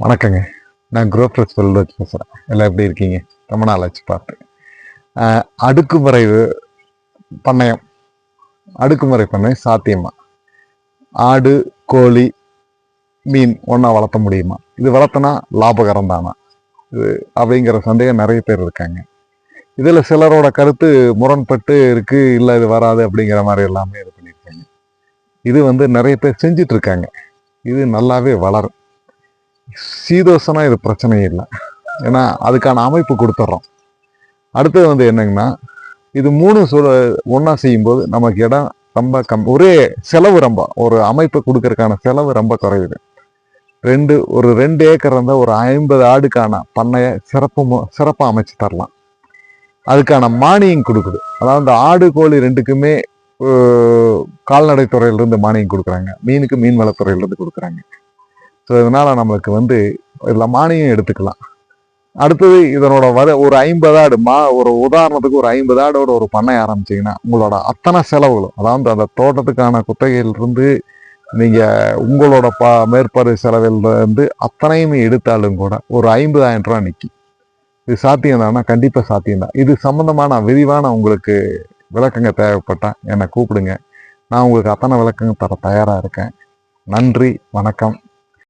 வணக்கங்க. நான் குரோப்ரஸ் வெல்வெட் பேசுகிறேன். எல்லாம் எப்படி இருக்கீங்க? ரொம்ப நாள் ஆச்சு பார்த்து. அடுக்குமுறை பண்ணையம் அடுக்குமுறை பண்ணையம் சாத்தியமா? ஆடு, கோழி, மீன் ஒன்றா வளர்த்த முடியுமா? இது வளர்த்தனா லாபகரம் தானா? இது அப்படிங்கிற சந்தேகம் நிறைய பேர் இருக்காங்க. இதில் சிலரோட கருத்து முரண்பட்டு இருக்கு, இல்லை இது வராது அப்படிங்கிற மாதிரி எல்லாமே இது பண்ணியிருக்காங்க. இது நிறைய பேர் செஞ்சிட்டு இருக்காங்க. இது நல்லாவே வளரும். சீதோசனா இது பிரச்சனையே இல்லை. ஏன்னா அதுக்கான அமைப்பு கொடுத்துட்றோம். அடுத்தது என்னங்கன்னா, இது மூணு ஒன்றா செய்யும்போது நமக்கு இடம் ரொம்ப ஒரே செலவு ரொம்ப ஒரு அமைப்பு கொடுக்கறதுக்கான செலவு ரொம்ப குறையுது. ஒரு 2 ஏக்கர் இருந்தால் ஒரு 50 ஆடுக்கான பண்ணைய சிறப்பாக அமைச்சு தரலாம். அதுக்கான மானியம் கொடுக்குது. அதாவது இந்த ஆடு கோழி ரெண்டுக்குமே கால்நடை துறையிலிருந்து மானியம் கொடுக்குறாங்க, மீனுக்கு மீன் வளத்துறையிலிருந்து கொடுக்குறாங்க. ஸோ இதனால நம்மளுக்கு இதில் மானியம் எடுத்துக்கலாம். அடுத்தது இதனோட ஒரு 50 ஆடு ஒரு உதாரணத்துக்கு ஒரு 50 ஆடோட ஒரு பண்ணை ஆரம்பிச்சிங்கன்னா உங்களோட அத்தனை செலவுகளும், அதாவது அந்த தோட்டத்துக்கான குத்தகையிலிருந்து நீங்கள் உங்களோட மேற்பார்வை செலவிலிருந்து அத்தனையுமே எடுத்தாலும் கூட ஒரு 50,000 ரூபா நிற்கி. இது சாத்தியம் தானா? கண்டிப்பாக சாத்தியம்தான். இது சம்மந்தமான விரிவான உங்களுக்கு விளக்கங்க தேவைப்பட்டால் என்னை கூப்பிடுங்க. நான் உங்களுக்கு அத்தனை விளக்கங்க தர தயாராக இருக்கேன். நன்றி, வணக்கம்.